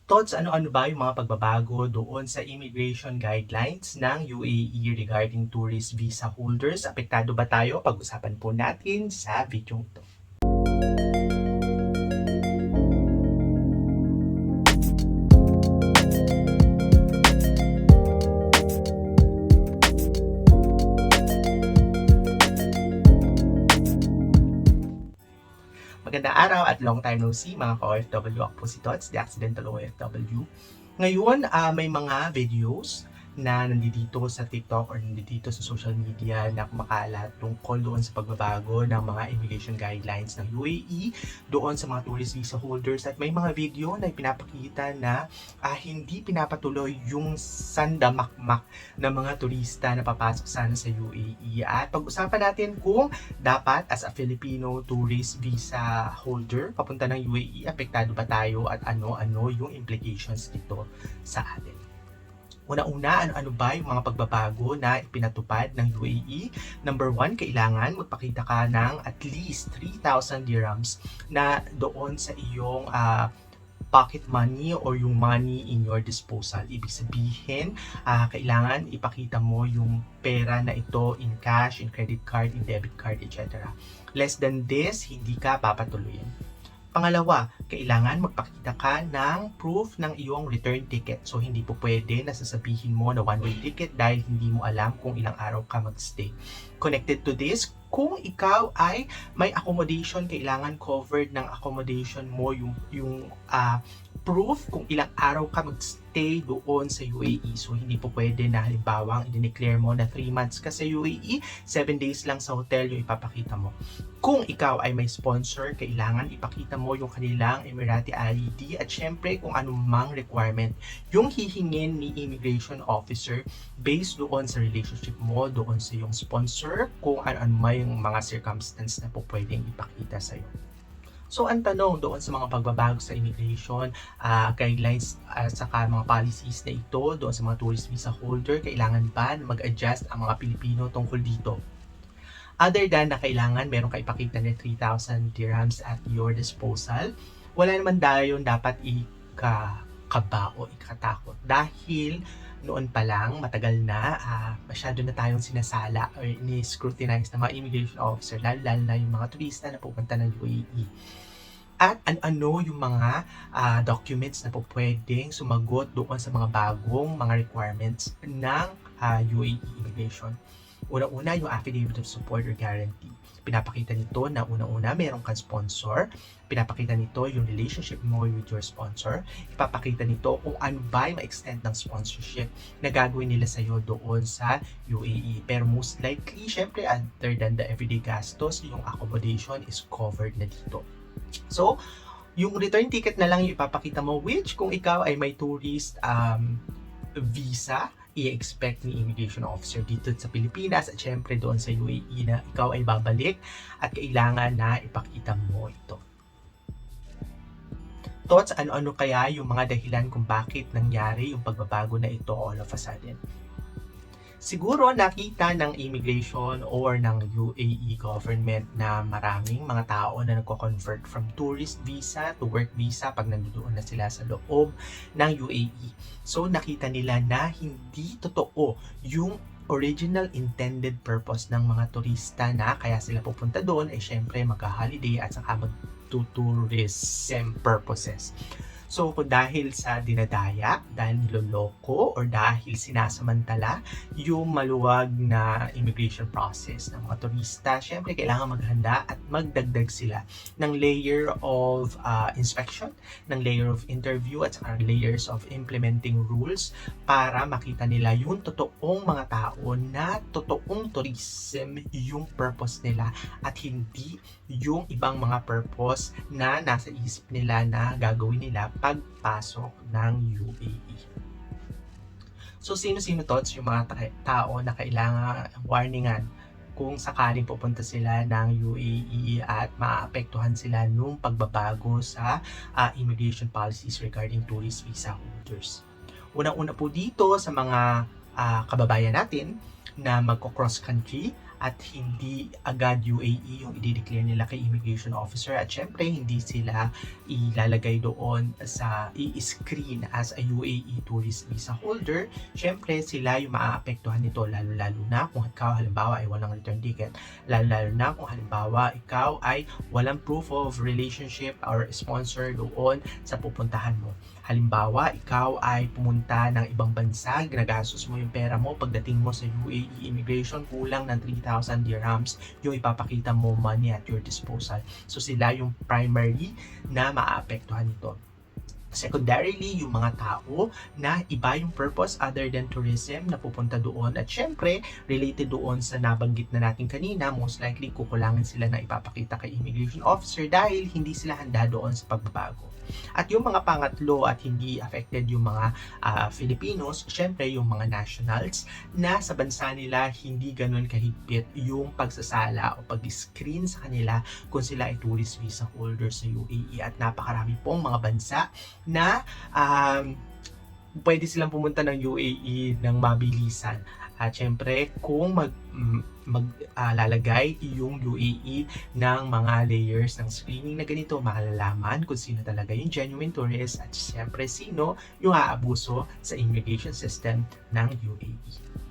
Tots, ano-ano ba yung mga pagbabago doon sa immigration guidelines ng UAE regarding tourist visa holders? Apektado ba tayo? Pag-usapan po natin sa video ito. Magandang araw at long time no see mga ka-OFW. Ako po si Tots, the Accidental OFW. Ngayon, may mga videos na nandito sa TikTok or nandito sa social media na kumakalat tungkol doon sa pagbabago ng mga immigration guidelines ng UAE doon sa mga tourist visa holders, at may mga video na pinapakita na hindi pinapatuloy yung sandamakmak ng mga turista na papasok sana sa UAE. At pag-usapan natin kung dapat as a Filipino tourist visa holder papunta ng UAE, apektado ba tayo at ano-ano yung implications dito sa atin. Una-una, ano-ano ba yung mga pagbabago na ipinatupad ng UAE? Number 1, kailangan magpakita ka ng at least 3,000 dirhams na doon sa iyong pocket money or yung money in your disposal. Ibig sabihin, kailangan ipakita mo yung pera na ito in cash, in credit card, in debit card, etc. Less than this, hindi ka papatuloyin. Pangalawa, kailangan magpakita ka ng proof ng iyong return ticket. So, hindi po pwede na sasabihin mo na one-way ticket dahil hindi mo alam kung ilang araw ka magstay. Connected to this, kung ikaw ay may accommodation, kailangan covered ng accommodation mo yung proof kung ilang araw ka magstay doon sa UAE. So, hindi po pwede na halimbawa i-declare mo na 3 months ka sa UAE, 7 days lang sa hotel yung ipapakita mo. Kung ikaw ay may sponsor, kailangan ipakita mo yung kanilang Emirati ID at syempre kung anumang requirement yung hihingin ni immigration officer based doon sa relationship mo doon sa yung sponsor, kung ano-ano may yung mga circumstance na po pwedeng ipakita sa'yo. So, ang tanong doon sa mga pagbabago sa immigration guidelines at saka mga policies na ito doon sa mga tourist visa holder, kailangan ba na mag-adjust ang mga Pilipino tungkol dito? Other than na kailangan meron ka ipakita na 3,000 dirhams at your disposal, wala naman tayo dapat ikakaba o ikatakot dahil noon pa lang matagal na masyado na tayong sinasala or ni-scrutinize ng mga immigration officer, lalo na yung mga turista na pupunta ng UAE. At ano yung mga documents na po pwedeng sumagot doon sa mga bagong mga requirements ng UAE immigration. Una-una, yung affidavit of support or guarantee. Pinapakita nito na una-una meron kang sponsor. Pinapakita nito yung relationship mo with your sponsor. Ipapakita nito kung ano ba yung ma-extend ng sponsorship na gagawin nila sa'yo doon sa UAE. Pero most likely, syempre, other than the everyday gastos, yung accommodation is covered na dito. So, yung return ticket na lang yung ipapakita mo, which kung ikaw ay may tourist visa, i-expect ni immigration officer dito sa Pilipinas at syempre doon sa UAE na ikaw ay babalik at kailangan na ipakita mo ito. Thoughts, ano-ano kaya yung mga dahilan kung bakit nangyari yung pagbabago na ito all of a sudden? Siguro nakita ng immigration or ng UAE government na maraming mga tao na nagko-convert from tourist visa to work visa pag nandoon na sila sa loob ng UAE. So nakita nila na hindi totoo yung original intended purpose ng mga turista na kaya sila pupunta doon ay syempre magka-holiday at saka mag-tourism purposes. So, kung dahil sa dinadaya, dahil niloloko, or dahil sinasamantala yung maluwag na immigration process ng mga turista, syempre kailangan maghanda at magdagdag sila ng layer of inspection, ng layer of interview, at saka layers of implementing rules para makita nila yung totoong mga tao na totoong tourism yung purpose nila at hindi yung ibang mga purpose na nasa isip nila na gagawin nila pagpasok ng UAE. So, sino-sino thoughts yung mga tao na kailangan warningan kung sakaling pupunta sila ng UAE at maapektuhan sila nung pagbabago sa immigration policies regarding tourist visa holders? Unang-una po dito sa mga kababayan natin na magko-cross country at hindi agad UAE yung i-declare nila kay immigration officer, at syempre hindi sila ilalagay doon sa i-screen as a UAE tourist visa holder. Syempre sila yung maaapektuhan nito, lalo-lalo na kung ikaw halimbawa ay walang return ticket, lalo-lalo na kung halimbawa ikaw ay walang proof of relationship or sponsor doon sa pupuntahan mo. Halimbawa, ikaw ay pumunta ng ibang bansa, ginagastos mo yung pera mo, pagdating mo sa UAE immigration, kulang ng 3,000 dirhams yung ipapakita mo money at your disposal. So sila yung primary na maaapektuhan nito. Secondarily, yung mga tao na iba yung purpose other than tourism na pupunta doon, at syempre related doon sa nabanggit na natin kanina, most likely kukulangan sila na ipapakita kay immigration officer dahil hindi sila handa doon sa pagbabago. At yung mga pangatlo at hindi affected yung mga Filipinos, syempre yung mga nationals na sa bansa nila hindi ganun kahigpit yung pagsasala o pag-screen sa kanila kung sila ay tourist visa holder sa UAE, at napakarami pong mga bansa na pwede silang pumunta ng UAE ng mabilisan. At syempre, kung maglalagay yung UAE ng mga layers ng screening na ganito, malalaman kung sino talaga yung genuine tourist at syempre sino yung aabuso sa immigration system ng UAE.